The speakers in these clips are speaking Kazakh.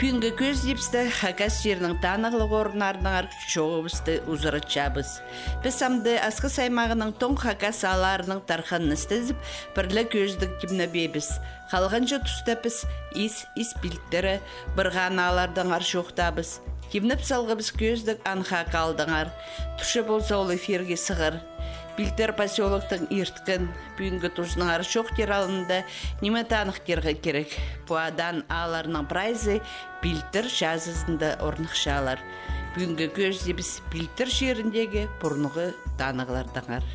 Бүгінгі көз депсті хакас жерінің танығылық орынарының шоғыбысты ұзырытшабыз. Біз самды асқы саймағының тоң хакас аларының тарханын істізіп, бірлі көздік кімні бейбіз. Қалғанша тұстапыз ис білттері бірған алардың аршоқтабыз. Кімніп салғыбыз көздік анха қалдыңар. Тұшы болса ол эфирге сығыр. Билтер поселоктың ирткін, бүгінгі тұзының аршоқ тералында неме танықтерға керек. Бұадан аларының прайзы билтер жазызында орнықшалар. Бүгінгі көзде біз билтер жеріндегі бұрнығы танығылардыңар.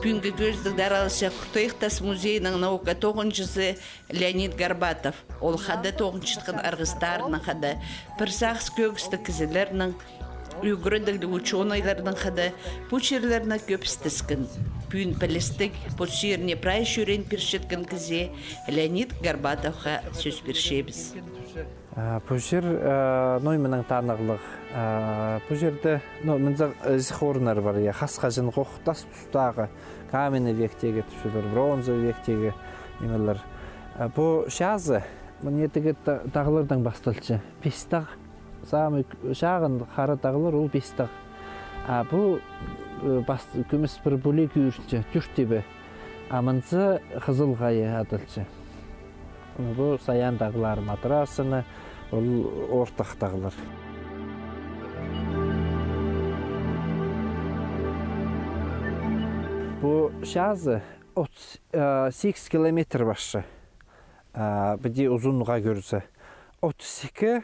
Бүгінгі көздің даралыша Құртайықтас музейінің наука 9-сы Леонид Горбатов. Ол қады 9-шытқын арғыстарының қады, пірсақс көгісті кізілерінің, үйгіріндігді ученойларының қады, пучерлеріне көпістіскін. Бүгін пілістік, пучеріне прай шүрен піршеткін кізе Леонид Горбатовға сөз бершебіз. Пучер ноймының танығылық. Пучерді мінзақ зіхорынар бар. Қасқа жын қоқтас тұстағы камені вектегі түшілер, бронзы вектегі емелер. Бұл шазы, мұнетігі тағылырдан басталчы. Пестақ, самы шағын қары тағылыр, ол пестақ. Бұл көміс бір бөлек үйірші, түштебі. Амынсы қызыл ғайы атылчы. Бұл саян тағылар матрасыны, ол ортақ тағылар. Бұл шазы 38 километр башы. Біде ұзынға көрісі. 32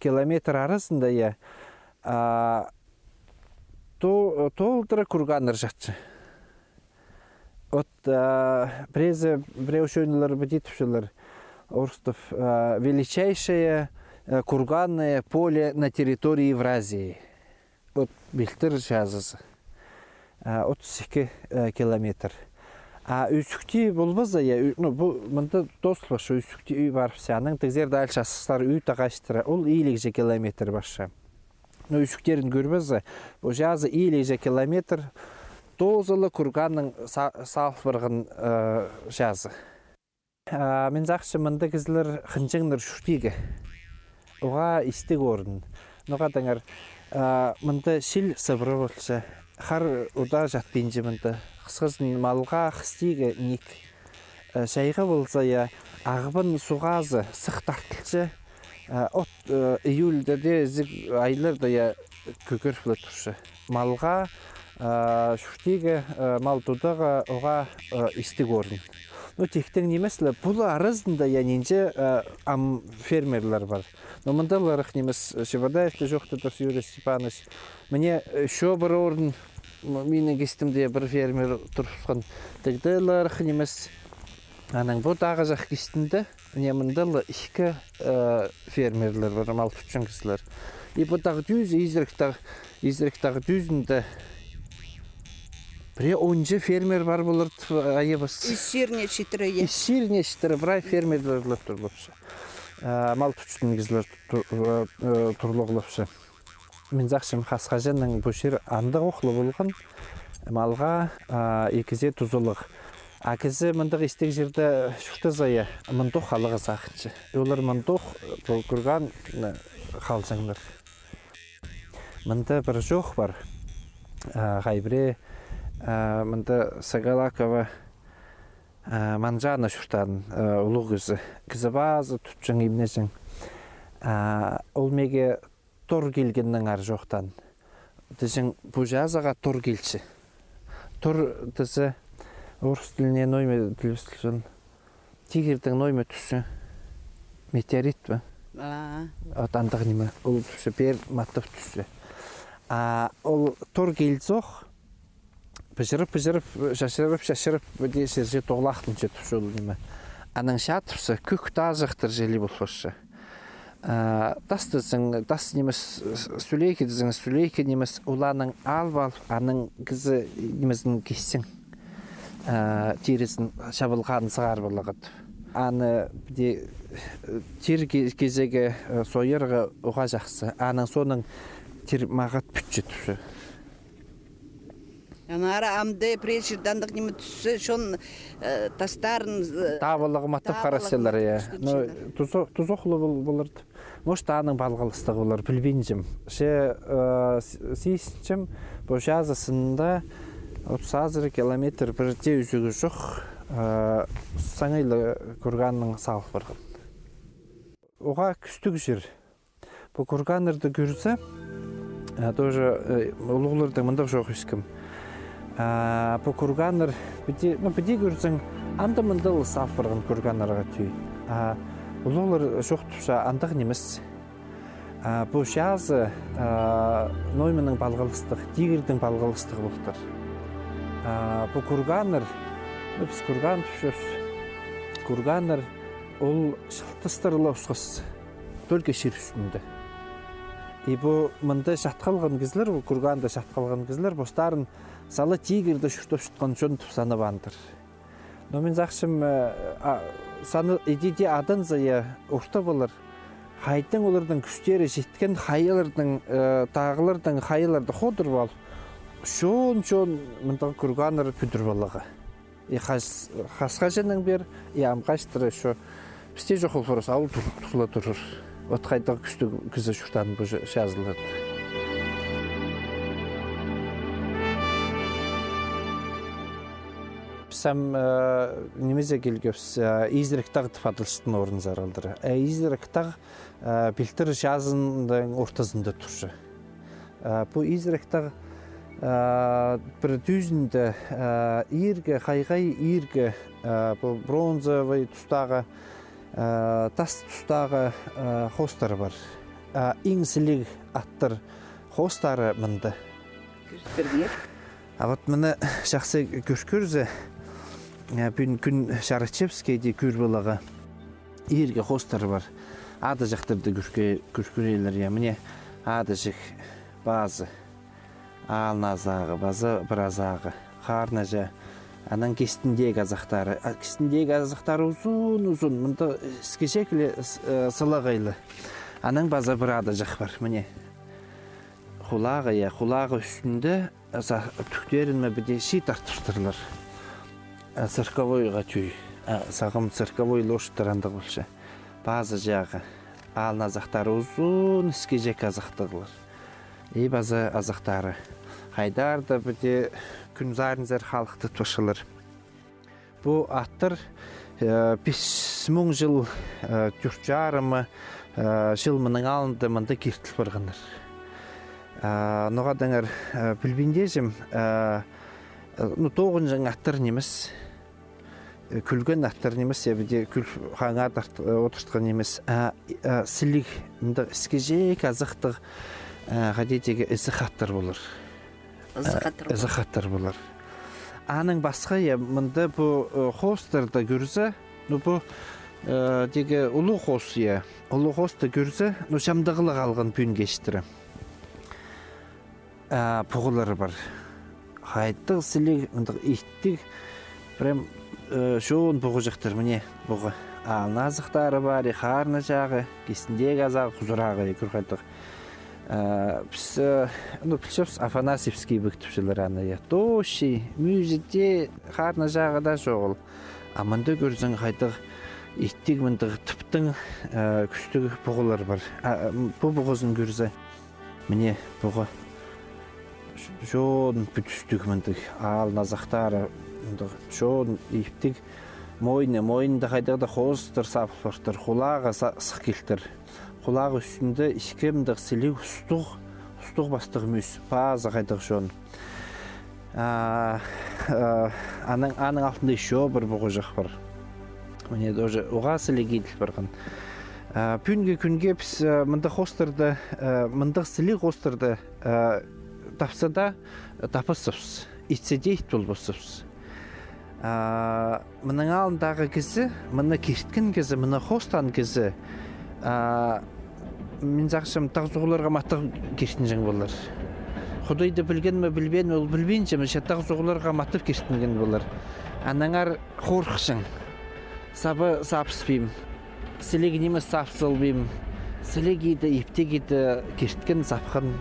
километр арасында толдыры күрғаныр жатшы. Преушенілер бедетушілер Орстов величайшее курганное поле на территории Евразии. Билтір жазысы. 32 километр. Үсікте болбаза, мұнда досты башы, үсікте үй барыпсы. Аның тігзер дәл шасыстар үй тағаштыра. Ол 50 километр башы. Үсіктерін көрбаза, бұл жазы 50 километр. Тозылы күрғанның салпырғын жазы. Мен зақшы мұнда кізілер қынжыңныр шүртегі. Оға істік орын. Ноға даңар мұнда шил сыбыры болшы. Қар ұда жатпейінжі мұнда. Қысқызын малға қыстегі нек. Шайға болса ағыбын суғазы сық тартылшы. Июльді де айларда көкірфілі тұршы. Малға шүртегі малтудаға оға істік орын. Тектен немесілі, бұл арызында ненже фермерлер бар. Мұндаларық немес Шебадаевты жоқты тұрсы Юрий Степанович. Мне шо бір орын, менің кестімде бір фермер тұрысқан. Тегдаларық немес, аның бұл дағы жақ кестімді, мұндалы ішкі фермерлер бар, мал тұтшын кісілер. Бұл дағы дүйізі, изіріктағы дүйізінде Пре онжы фермер бар болыр айыбыз. Иссирне читірі. Иссирне читірі, бірай фермерлер тұрлыпшы. Мал тұчтың кезілер тұрлығылыпшы. Мен зақшым қасқажанның бұшыр андық оқылы болған. Малға екізе тұзылық. Акізі мұндық істек жерді шүрті зайы мұндық қалығы зақытшы. Олар мұндық көрген қалсаңдар. Мұнда бір жоқ бар. Ғайбіре Мұнда Сагалакова Манжана шүртан ұлық үзі. Кізі базы тұтшың емнесің. Ол меге тұр келгеннің ар жоқтан. Дізің бұл жазаға тұр келші. Тұр дізі орыс тіліне нойме тілістілшін. Тигердің нойме түсі. Метеорит ба? Андық неме. Ол түсі бер маттық түсі. Ол тұр келзоқ. Пыжырып, шашырып, бөде серже тоғлақтың жетіп жолы неме. Аның шатыпсы көк тазықтыр желі болфашы. Тас немес сүлейкі немес ұланың албал, аның кізі немесін кессің. Тересін шабылған сығар болығыд. Аны тер кезегі сойырғы ұға жақсы. Аның соның тер мағат бүт жетіп Анара амды пречердандық неме түсі, шон тастарын... Табылығы матып қарасылар, ну, тузоқлы болырды. Может, аның балғалыстығы болар, білбейінжім. Сейсінчім, бұл жазысында 30 километр бірде үзігі жоқ, саңайлы күрганның салық барған. Оға күстік жер. Бұл күрганырды көрсе, тоже ұлғылырдың мұндық жоқ үскім. Бұл күрганыр, біде көрсең, анда мұндыл салық барған күрганырға түй. Ұлғылыр жоқ тұпша андық немес. Бұл жазы ноймының балғалыстық, дегірдің балғалыстығы болтыр. Бұл күрганыр, біз күрган түшөз. Күрганыр, ол шылтыстырылы ұсқыз, төлге шер үстінде. Бұл мұнда шатқалған кезлер, бұл күрганда шатқалған кезлер, бұстарын салы тегірді шүртіп шүтқан жөн тұпсаны бандыр. Но мен зақшым, саны едеде адын зайы орта болыр. Хайдың олардың күштері жеткен хайылардың, тағылардың хайыларды қодыр бол. Шон мұндағы күрганыр күдір болығы. Қасқа женің бер, амқаштыры шо. Бізде жоқ олфырыз, ауыл тұқылы тұрыр. От қайдағы күшті күзі шүртанын бұл жазылырды. Сам немезе келгөпс изректағы тыпадылыстың орын заралдыры. Изректағы білтір жазындың ортасында тұршы. Бұл изректағы бір дүзінде ирге, қайғай ирге, бұл бронзовый тұстағы, тас тұстағы хостары бар. Иңсілік аттыр хостары мұнды. Вот мұны жақсы көршкөрзі, күн Шарычевскейде көрбілігі ерге хостары бар. Ады жақтырды көршкөрелер. Міне ады жық базы, алназағы, базы біразағы, қарнажа. Анан кестіндегі азақтары. Кестіндегі азақтары ұзын, мұнда скешеклі сылағайлы. Анан базы бір ады жақ бар. Міне құлағы үстінде түктерін мәбіде ши тартыштырылыр. Цирковойға түй. Сағым цирковой лошыттыр андық болшы. Базы жағы. Алын азақтары ұзын скешек азақтығылыр. Базы азақтары. Хайдарды біде күн зарынзар халықты тұшылыр. Бұл аттыр 5000 жыл түрчарымы жыл мұның алынды мұнда кертіл барғаныр. Ноғадыңыр білбіндежім, 9 жың аттыр неміз, күлген аттыр неміз, ебіде күл қаңа отыртқан неміз, сілік іскежек азықтық ғадетеге ізі қаттыр болыр. Ызықаттар болар. Аның басқа мұнда бұл хостарды көрзі, бұл деге ұлы хост ұлы хосты көрзі, шамдығылық алған пүйін кештірі. Бұғылары бар. Қайттық сілік, иттік, прям шоуын бұғы жықтыр, міне бұғы. Алын азықтары бар, қарны жағы, кесіндегі азағы, құзырағы күр қайттық. Біз Афанасьевский бүктіпшілер аны. Тоши, мүйзетте қарны жағы да жоғыл. Аманды көрзің қайттық, иттік мұндық түптің күштігі бұғылар бар. Бұл бұғызын көрзі, міне бұғы. Жон бүтістік мұндық, алын азақтары, жон иптік, мойында қайдағда қоздыр, сапыртыр, құлаға сық келтір. Құлағы үстінде ішкемдік сілі ұстық бастығы мүс, базы қайдық жон. Аның алтында еще бір бұғы жақ бар. Оға сілі кейділ барған. Күнге біз мұндық қостырды, мұндық сілі қостырды тапсада тапысыпс, итседе ит болбысыпс. Мұның алындағы кезі, мұны керткен кезі, мұны қостан кезі, мен зақшым тағзуғыларға маттық кертін жәң болар. Құдайды білген ме білбен, ол білбен жемі, тағзуғыларға маттып кертінген болар. Анаңар қорқышың, сабы сапыс бейм, селегі неміз сапсыл бейм, Сілегейді, ептегейді кешткен сапқан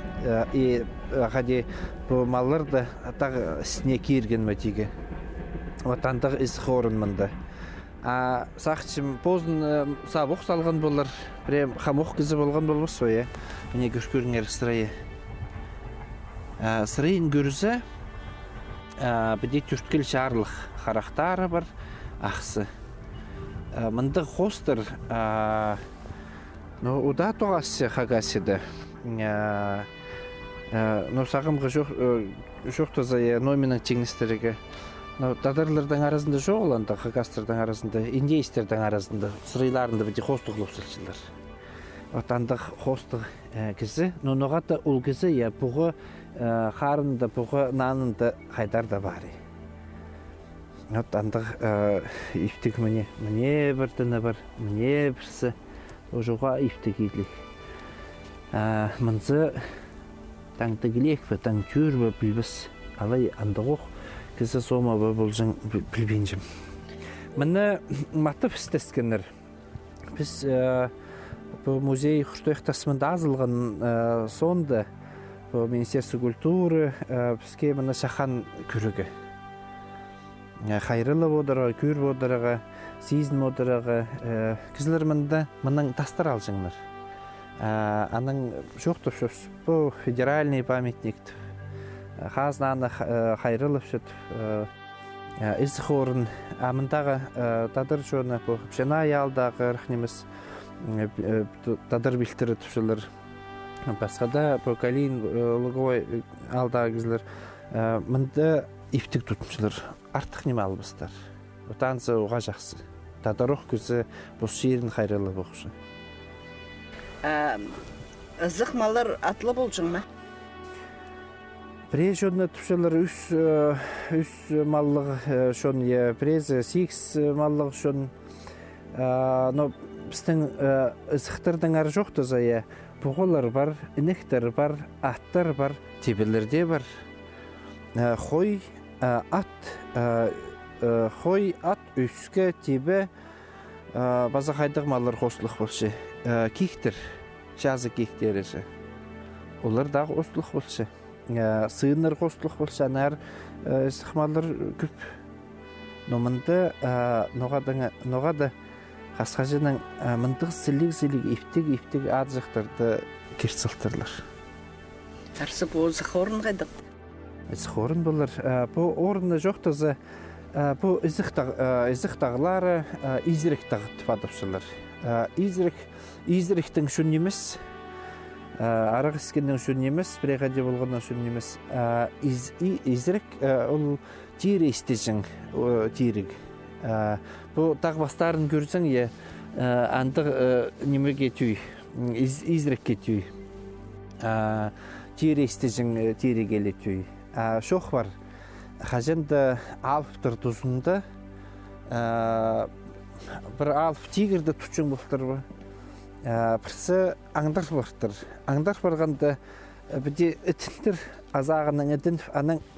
ғаде бұл малларды тағы сіне кейірген мәтеге. Отандық ізгі орын мұнда. Сақчым позын сабық салған болар, бірем қамуқ кізі болған болбыз ғой, міне көршкөріңер сырайы. Сырайын көрізі біде түрткіл шарлық қарақтары бар ақсы. Мұнды қостыр, ұда тоғасы қағасыды. Сағымғы жоқ тазайы номинің теңістірігі. Тадарлардың арасында жоқ оланда, қағастырдың арасында, индейстердің арасында, сырайларында біде қостық лөпсілшілер. Отандық қостық кізі, ноғаты ол кізі бұғы қарында, бұғы нанында қайдар да бары. Отандық ифтік міне бірдіні бар, міне бірсі, жоға ифтік едлік. Мұнзы таңтығылек бі, таңтүр бі білбіс, алай андығық, кізі сома бі болжың білбенжім. Мұны матып істескенер. Біз музей құштойқтасымында азылған сонды Министерство культуры бізге мұны шахан көрігі. Қайрылы бодырығы, көр бодырығы, сезін бодырығы. Кізілер мұның тастар алжыңлар. Аның жоқты шөпс, бұл федеральный памятник. Қазнаны қайрылып шөт. Ізі орын, амындағы тадыр жоны, пшена ялдағы рахнеміз тадыр білтірі түшілер. Басқада Калин луговой алдағы кізілер. Мұнды ифтік тұтмышылар. Артық неме албыстар. Отансы оға жақсы. Тадаруқ күзі бұл шерін қайрылы бұқшы. Зық малар атлы болжың ма? Преж жонны түшілер үс маллығы шон, преж 8 маллығы шон. Біздің ызықтырдың ары жоқты зая. Бұғылар бар, ініктер бар, аттар бар, тебелерде бар. Хой ат өскі тебе база қайдық малар қосылық болшы. Кейктер, жазы кейктері жы. Олар дағы қосылық болшы. Сыйыныр қосылық болшы, анар сықмалар көп. Номынды ноғады қасқажының мұндық сілік ефтік адзықтарды керсілтірлер. Арсы бұл зық орын қайдық? Зық орын болар. Бұл орынны жоқтызы, бұл ізік тағылары изірік тағыт фадыпшылар. Изіріктің шүн емес, арақ іскендің шүн емес, бірейғаде болғанның шүн емес. Изірік ол тері істежің терік. Бұл тағбастарын көрсің, андық немеге түй, изірікке түй. Тері істежің тері келе түй. Шоқ бар, қажанды алыптыр тұзында, бір алып тегірді тұтшың бұқтыр ба. Бірсі аңдар бақтыр. Аңдар барғанда біде үтіндір азағының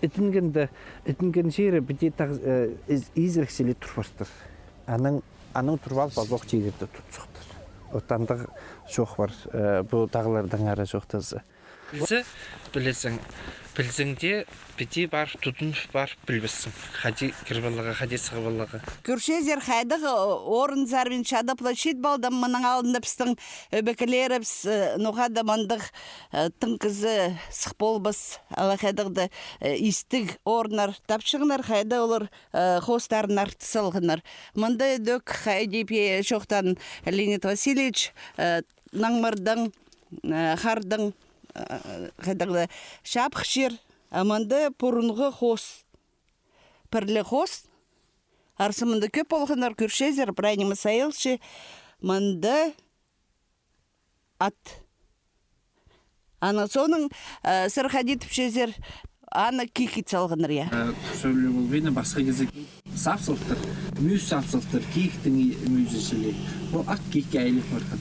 үтінген жері біде изірікселі тұрбақтыр. Аның тұрбал базоқ тегірді тұтсықтыр. Отандық шоқ бар, бұл тағылардың ары жоқтызы. Білсіңде біде бар, тұтын бар, білбісің. Қади кірбалығы, қади сығыбалығы. Көршезер қайдық орын зарбин шады площадь балдым, мұның алдында пістің бәкілеріпс, нұғады мандық тыңқызы сық болбыс, ала қайдықты истік орынар тапшығынар, қайды олар қостарын артысылғынар. Мұнда дөк қайдепе шоқтан Леонид Васильевич наңмырдың, қардың, қайдағыда шапық жер, аманды бұрынғы қос, пірлі қос, арсымында көп болғанар көршезер, бірайнымы сайылшы, манды ат. Аны соның сырқадетіп шезер, аны кейкет салғаныр, я. Сөйлі бұл бені басқа кезек сапсылықтыр, мүйіз сапсылықтыр, кейктің мүйізішілі. Бұл ат кейкке әйлік барған.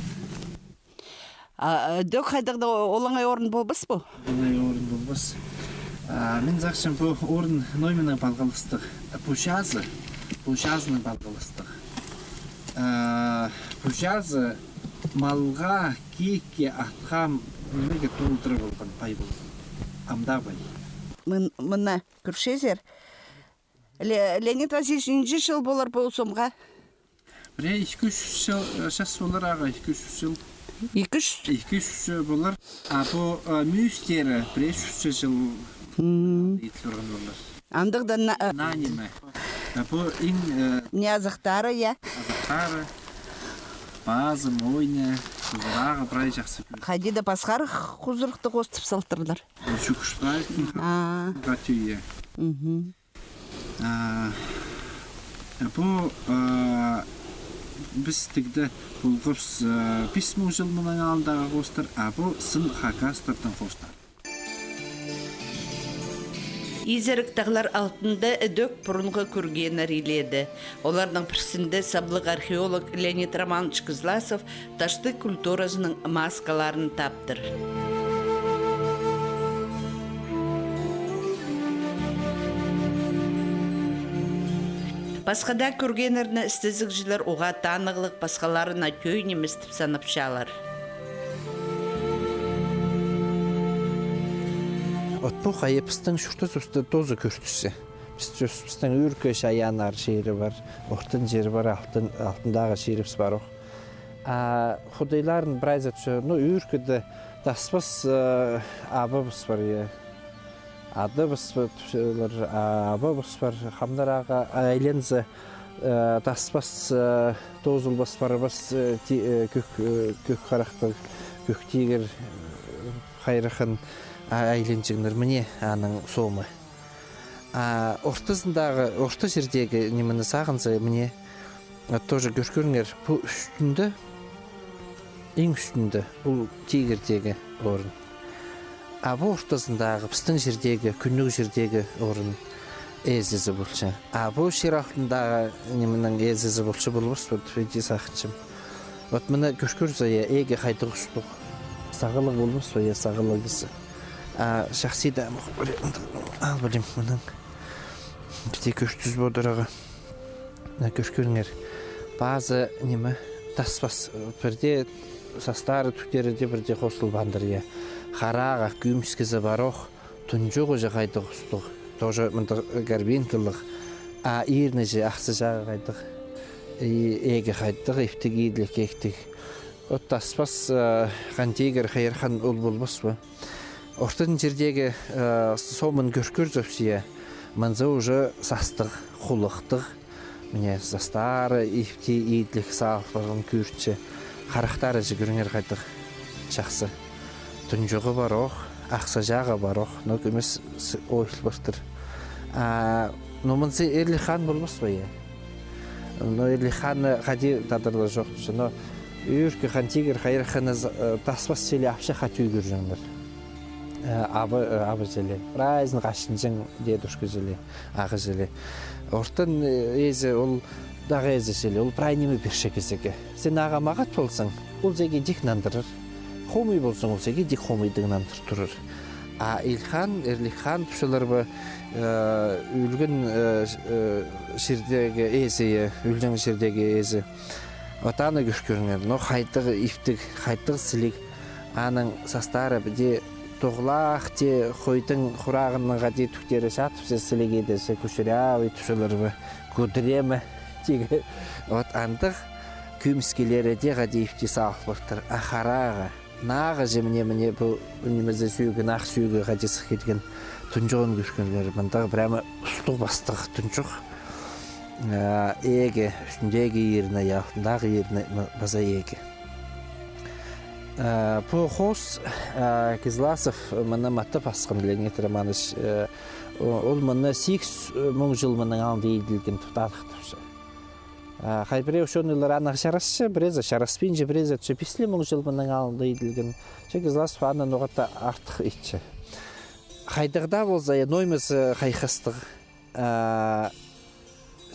Дөк қайдағда олаңай орын болбыс бұл? Олаңай орын болбыс. Мен зақшым бұл орын нойменің балғалыстық. Пушазының балғалыстық. Пушазы малға, кекке, атқам, немеге толтыры болған пай болды. Амда бай. Мына күршезер. Леонид Васильевич жыл болар бұл сомға? Біре 2-3 жыл, шас болар аға, 2-3 жыл. 2-3 жыл болар. Бұл мүйістері біре 3 жыл етілген болар. Андығда Наниме. Бұл ең... Не азықтары, я? Азықтары, базы, мойны, құзырағы бірай жақсы көрді. Қайдеді басқар құзырықты қостып салтырлар? Жүкіштай, ғатүйе. Бұл біз тігді бұлғырс 5,000 жыл мұнан алындағы қостыр, бұл сын хакастырдың қостар. Изеріктағылар алтында өдөк бұрынғы көргенер иледі. Олардың бірсінде саблық археолог Леонид Романович Кызласов ташты культурасының маскаларын таптыр. Басқада көргенерні істізікжілер оға танығылық басқаларына көйін еместіп санып шалар. Отпу қайыпыстың шүрті-сүсті тозы көртісі. Біздің үркі шаянар шейірі бар, ортын жері бар, алтындағы шейіріпс бар оқ. Құдайларын бір айзат шөр, үркіді таспас абыбыс бар е. Адыбыс бар, қамдараға айлензі таспас тозылбас барыбас көк қарақтың, көк тегір қайрықын айленжігінер міне аның соңы. Орта жердегі немені сағынсы міне тоже көркөріңер бұл үстінді, ең үстінді бұл тегірдегі орын. Бұл ортасындағы біздің жердегі, күннік жердегі орын әзізі болшы. Бұл шер алтындағы неменің әзізі болшы болбас өте сақыншым. Мұны көркөр зая әге қайдық ұстық. Сағылық болмас өте сағылығысы. Шақси да ал білем мұның. Біде көртіз бодыраға. Көркөріңер. Базы неме таспас. Бірде састары түктерінде бірде қосыл бандыр. Хараға күйімскізі бароқ, түнжоғы жа қайдық ұстық. Тоже мұнда гарбен кылық. Ирні же ақсы жағы қайдық. Эге қайдық, ефтік едлік ектік. Оттаспас қантегер қайырхан ол болбас ба. Ортын жердегі сомын көркөр зөпсия. Мұнзы уже састық, құлықтық. Міне застары, ефте едлік сағылығын көртші. Қарақтары жүгіріңер қайдық жақсы. Түнжоғы бар оқ, ақса жағы бар оқ, нөк емес ойлы бартыр. Мұнсы Эрлі хан болмас ба е? Эрлі хан қади тадырды жоқ түші. Үйіркі хан тегір қайырқыны таспас селі апша қаты үйгір жаңдар. Абы желі. Райзын қашын жәң деді үшкі желі, ағы желі. Ортын езі ол дағы езі желі, ол прайнемі бір шекесеге. Сен аға мағат болсың, ол зеге дек нандырыр. Хомый болсын ол сеге дек хомыйдығынан тұрыр. Эрлі хан түшілер бі үлгін жердегі езі, үлген жердегі езі. Отаны көркөріңер, но қайдығы ифтік, қайдығы сілік. Аның састары біде тоғлақ де қойдың құрағының ғади түктері шатып сілік едесі көшірі ауы түшілер бі көдіремі. От андық көміскелері де ғади ифті сағылықтыр. Ахараға. Нағы жеміне бұл үнімізді сүйігі, нақ сүйігі ғадесі келген түнжоғын көркендер. Мұндағы бірәмі ұстық бастық түнжоқ. Еге, үстіндегі еріне, яғындағы еріне база еге. Бұл қос Кызласов мұны матты пасқын Леонид Романович. Ол мұны 8,000 жыл мұның алынды еділген тұтадықтыпшы. Хайбіре үшон үлір анық жарасшы, бірезі жараспен же бірезі түші 5,000 жыл мұның алынды еділген. Кызласов анын оғатта артық етші. Хайдығда болса, ноймыз қайқыстық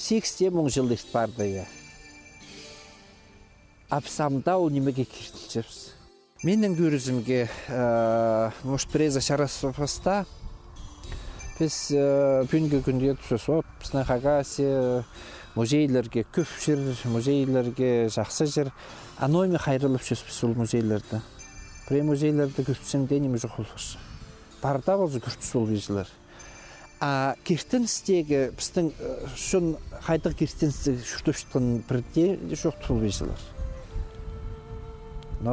80,000 жыл ешт барды. Апсамда ол немеге кердін жепс. Менің көрізімге мұшт бірезі жараспаста біз бүнгі күнде түсіс. Бісінің қағасы музейлерге көп жер, музейлерге жақсы жер. Аноми қайрылып жүспіз ол музейлерді. Пре музейлерді күртсеңде неме жоқ олғыш. Барда болсы күртсіз ол бейжілер. Кертіністегі біздің шын қайдық кертіністегі жүртіп шықтың бірде жоқ тұл бейжілер. Но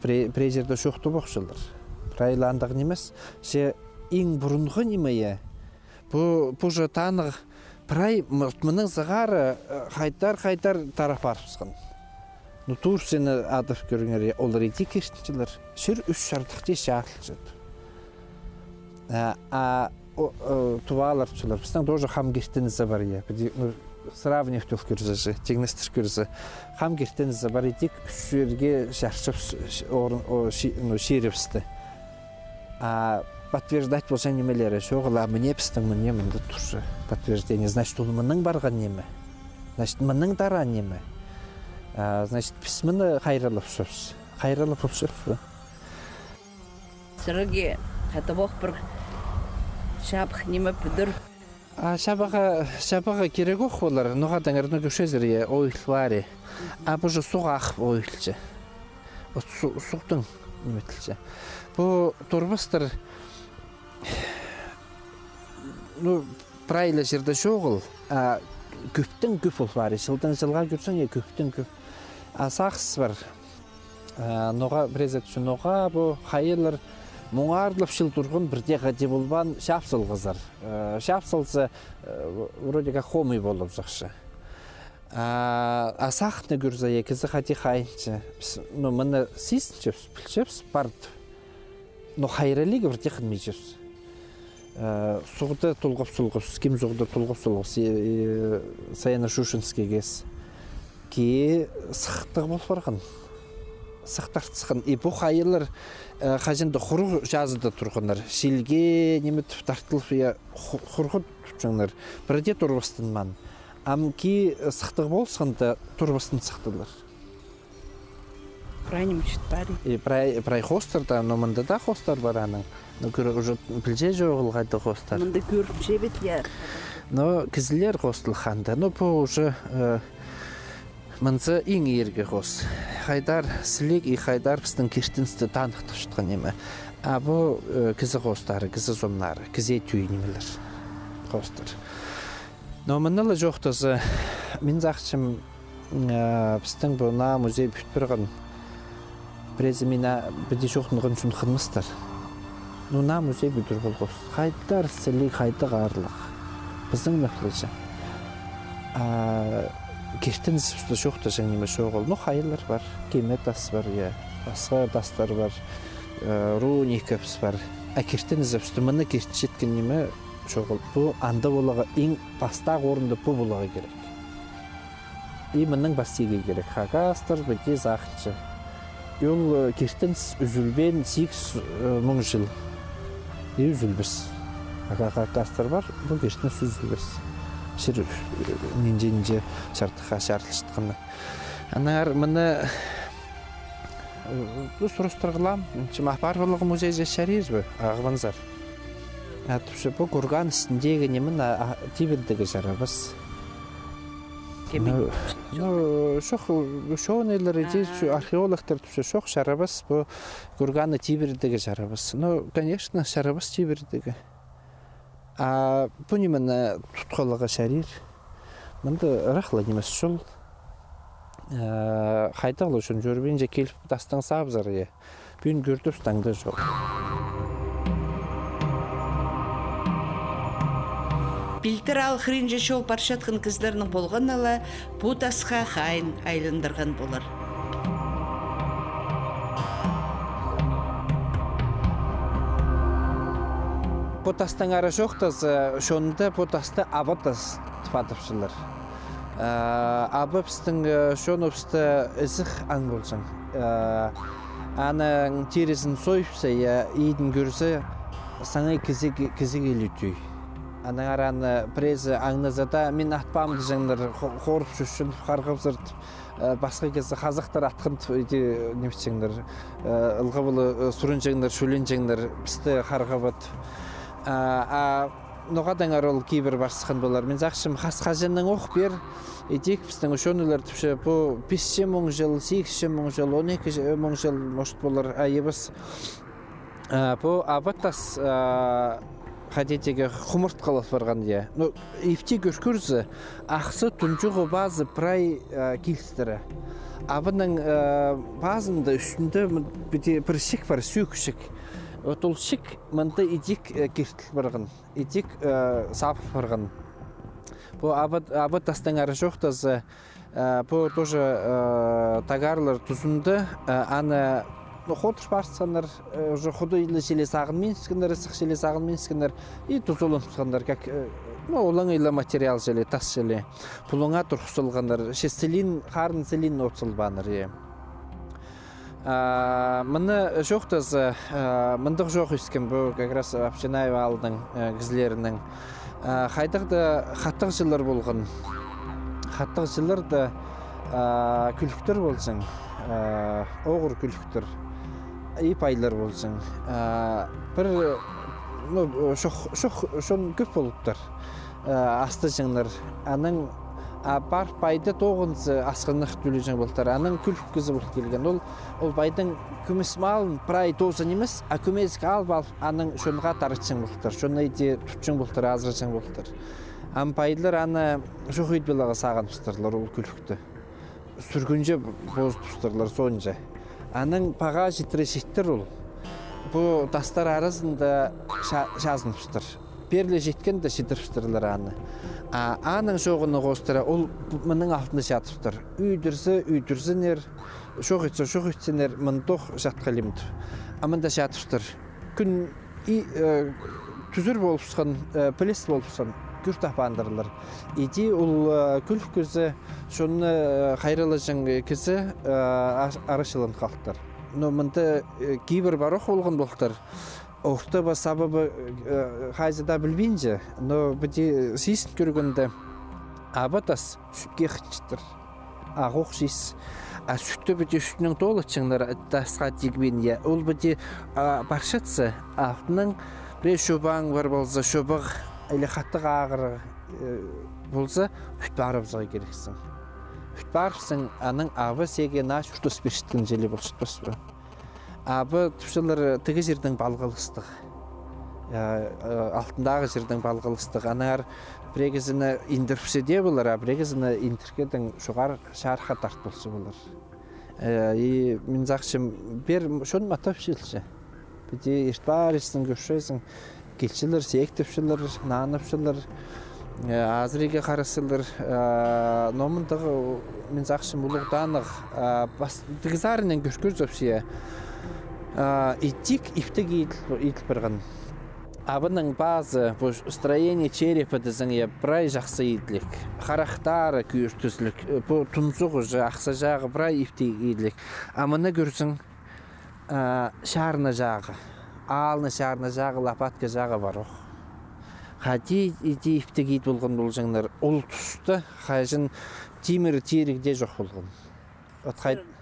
презерді жоқты боқшылар. Прайландығын емес, же ең бұрынғы немeye, бұл же танығы прай мұның зығары қайдар тарап барыпсың. Ну тур сені адып көріңер, олар еде кештіншілер, сүр үш шардықты шағыл жеді. Тувалар тұшылар, біздің тоже хам кештінізі бар е. Сравнив түл көрзі, тегністір көрзі. Хам кештінізі бар едек үш жерге шаршып шеріпсті. Подтверждать болса немелері жоғыла мне пістің мне мінді тұршы. Подтверждение, значит, ол мұның барған неме. Значит, мұның дара неме. Значит, писміні қайрылып шөпсі. Қайрылып шөпсі. Сырыге қатабақ бір шапық неме бүдір. Шабаға керек оқ олар. Нұғадан әріні көшезірге ойыл бары. Бұл же суға ақып ойылчы. Суқтың неметілчі. Бұл тұрбыстыр правильно жерде жоғыл, көптің көп ол бар. Жылдан жылға көрсің, көптің көп. Сақсыз бар. Ноға бірезет үшін ноға бұл қайылыр мұңарлып шыл тұрғын бірде ғаде болбан шапсыл қызар. Шапсылсы вроде как хомый болып жақшы. Сақны көрзі екізі ғаде қайыншы. Мұны сесін білшепс барды. Но хайралига бірде қынмей жүрсі. Суғды тұлғып сұлғыз, кем зұғды тұлғып сұлғыз, Саяна Шушинский кез. Ке сықтығы бол барған. Сықтартысқан. Бұл қайылар қажынды құрғы жазыды тұрғынар. Шелге немет тартылып, құрғы тұрғынар. Бірде тұрбыстын ман. Ке сықтығы болсында тұрбыстын сықтылар. Прай хостар да, но мында да хостар бар аның. Но уже білже жоғылғайды хостар. Мында көріп жебет яр. Но кізілер хостыл қанды. Но бұл уже мынсы ең ерге хост. Хайдар сілек и хайдар біздің кештіністі танықтып шытқан еме. Бұл кізі хостары, кізі зомнары, кізе түйі немелер хостар. Но мындалы жоқтызы, мен зақшым біздің бұна музей бүтпірған Презе мина біде жоқтынғын үшін қынмыстар. Нуна музей бүдір болғыз. Қайдар сілі, қайдық арлық. Біздің мәпіліжі. Кештін зіпсті жоқты жәңнеме жоғыл. Ну, қайылар бар. Кемет ас бар, басқа дастар бар. Руни көпс бар. Кештін зіпсті мұны кешті жеткен неме жоғыл. Бұл анда болаға ең бастақ орынды бұл болаға керек. Мұның бастеге керек. Қағастыр біде зақыншы. Yol kirtins üzülben 8,000 жыл. Üzülbіз. Қастар бар, бұл kirtins üzülbіз. Шыр нинже шартыға шартылшытқаны. Анар мұны сұрыстырғылам. Мақпар болығы музейзе шарез бі, ағыванзар. Бұл құрған үстіндегі немін тибірдігі жарабыз. Шоқ нелері де, археологтар шоқ шарабыз, бұл құрғаны тибірдігі жарабыз. Конечно, шарабыз тибірдігі. Бұл немені тұтқалыға шарир. Мұнды рақлы немес шыл. Қайдағылы үшін жүрбенже келіп дастан сабызар. Бүйін көрді ұстаңды жоқ. Билтір ал хринже шол паршатқын кіздерінің болған ала, бұ тасқа қайын айлындырған болар. Бұ тастың ары жоқтыз, шонында бұ тасты абы тас тұпатыпшылар. Абы пістің шоны ізіқ аң болсын. Аның тересін сойыпсы, ейдің көрсі, саңай кізі келітүй. Аның араны презі аңнызада мен атпамды жаңдар қорып жүшін, қарғып зырт, басқа кезі қазақтар атқын немес жаңдар, ылғы бұлы сұрын жаңдар, шөлен жаңдар, пісті қарғабыт. ноғадан арол кейбір барсыған болар. Мен зақшым қасқажанның оқ бер, едек біздің үшонылар түпші, бұл 5 мың жыл, 8 мың жыл, 12 мың жыл мұшт болар. Айыбыз, бұл абаттас қадетеге құмырт қалат барған де. Ефте көркірзі, ақсы түнжіғі базы прай келістірі. Абының базында үстінде бір шик бар, сүйкішік. Ол шик мұнда едек кертіл барған, едек сапып барған. Бұл абыт тастың ары жоқтазы, бұл тоже тағарлар тұзынды, аны Хотыш барсандар, уже худойлы желе сағын менскендер, сық желе сағын менскендер, и тұзолын тұсқандар, как олаңайлы материал желе, тас желе, пұлыңа тұрқысылғандар, селин, қарын селин отсылбаныр. Мұны жоқтазы, мұндық жоқ үскен, бұл как раз Апшинаева алдың кізлерінің. Қайдықда қаттық жылар болған. Қаттық жыларда күліктер болсын, оғыр күліктер. Ипайлар болсын. Бір шоң көп болыптар. Асты жыңлар. Аның бар байды тоғынсы асқынық түлі жың болыптар. Аның күлік күзі болып келген. Ол байдың күміс малын прай тоғын емес, көмезік алып, аның шонға тарытшың болыптар. Шонға ете тұтшың болыптар, азыршың болыптар. Байлар аны жоқ үйдбелаға саған тұстарлар ол күлікті. Сүргінже боз тұстарлар сонынже. Аның паға жетірі жеттір ол. Бұл тастар арасында жазын тұстыр. Берлі жеткен де жетір тұстырлар аны. Аның жоғыны қостыра, ол мұның алтында жатыптыр. Үйдірзінер, шоқ етсенер, мұндық жатқалимді. Амында жатыптыр. Күн түзір болып сұған, пілес болып сұған, күр тапандырылар. Иди ол күл көзі, шоны қайралы жың кезі арышылын қалықтар. Но мұнда кейбір барық олғын болықтар. Орта ба сабабы қайзада білбейінже, но бұде сейсін көргенде абатас сүтке қытшыттыр. Ағоқ жейс. Сүтті бұде үстінің толы чыңлар тасқа дегбен. Ол бұде баршатсы ақтының бір шөбаң бар болса, шөбіғ әлі қаттық ағыры болса, үт барыбызға керексің. Үт барыпсың, аның абы сеге наш үштіс бершіткен желі болшытпас бі. Абы түпшілер тігі жердің балғылыстық. Алтындағы жердің балғылыстық. Анар бірегізіні индірпсе де болар, бірегізіні индіркедің шоғар шарқа тарт болсы болар. Мен зақшым, бер шон матап шелші. Біде ертбар естің көшшейсің. Келшілер, сектіпшілер, наныпшілер, азыреге қарасылыр. Номындығы мен зақшым ұлықтанық. Дығызарынан көркір зөпсия. Иттик ифтік етіл бірған. Абының базы, строение черепа дізіңе бірай жақсы етілік. Қарақтары күйіртізілік. Тұнзығы ақса жағы бірай ифтік етілік. Амыны көрсің шарына жағы. Алны шарына жағы, лапатка жағы бар оқ. Қати еті ифтік ет болған бұл жаңдар. Ол тұсты қайжын темір терігде жоқ болған.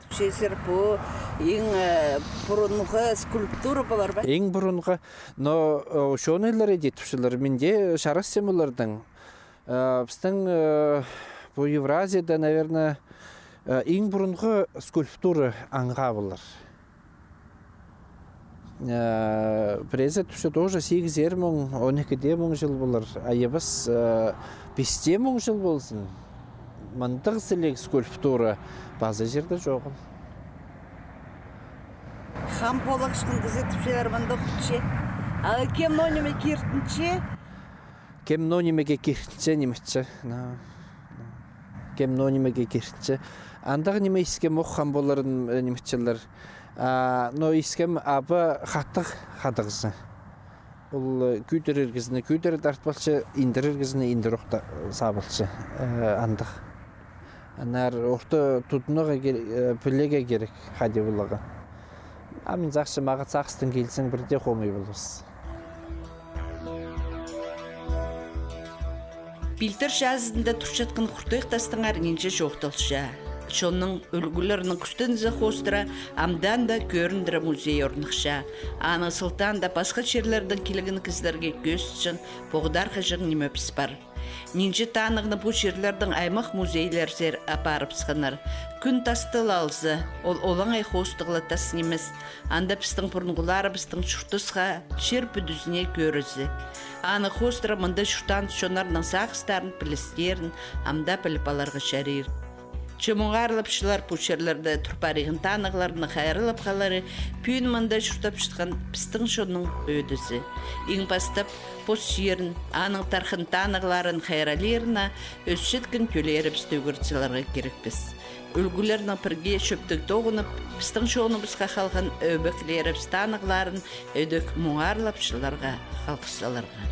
Шесер бұл ең бұрынғы скульптура болар ба? Ең бұрынғы, но шонайлар еді түшілер. Менде шарас семулардың. Біздің бұл Евразияда, наверное, ең бұрынғы скульптура аңға болар. Презе түші тоже 8 мың, 12 мың жыл болар. Айыбыз 5 мың жыл болсын. Мандық сілек скульптура базы жерді жоғын. Хам болақ шықын кізі түпшелер мандық түші. Алы кем нониме кертінші? Кем нонимеге кертінші неметші. Кем нонимеге кертінші. Андағы неме искем оқ хам боларын неметшілер. Но искем абы қаттық қадығызы. Ол күйдер ергізіні күйдер дартпалшы, индір ергізіні индір оқта сабылшы андық. Анар орта тұтыныға білеге керек қаде болаға. Амин зақшы мағат сақыстың келсің бірде қомай болыз. Билтір жазында тұршатқын құртық тастыңар ненше жоқтылша. Шонның үлгілерінің күстінізі қостыра, амдан да көріндірі музей орнықша. Аны сылтан да басқа жерлердің келігін кіздерге көз үшін боғдар қыжың немөпіс бар. Нинче танығыны бұл жерлердің аймақ музейлер зер апарып сығыныр. Күн тастыл алзы, ол олаңай қостығылы тас немес. Анда пістің бұрынғылары пістің шұртысға жер бүдізіне көрізі. Аны қостыра мұнда шұртан шонарының сақыстарын, пілістерін, амда біліп аларға шарир. Чымыңғарлапшылар пұшерлерді тұрпарығын танығыларыны қайрылып қалары пүйін мұнда шұртап шытқан пістің шоның өдісі. Ең бастап пос жерін, аның тарқын танығыларын қайралеріна өсшеткін көлері бізді өгіртсіларға керекпіз. Үлгілерінің бірге шөптік тоғынып, пістің шоны бізға қалған өбіклері біз танығыларын өдік мұңғарлапшыларға, қалқысаларға.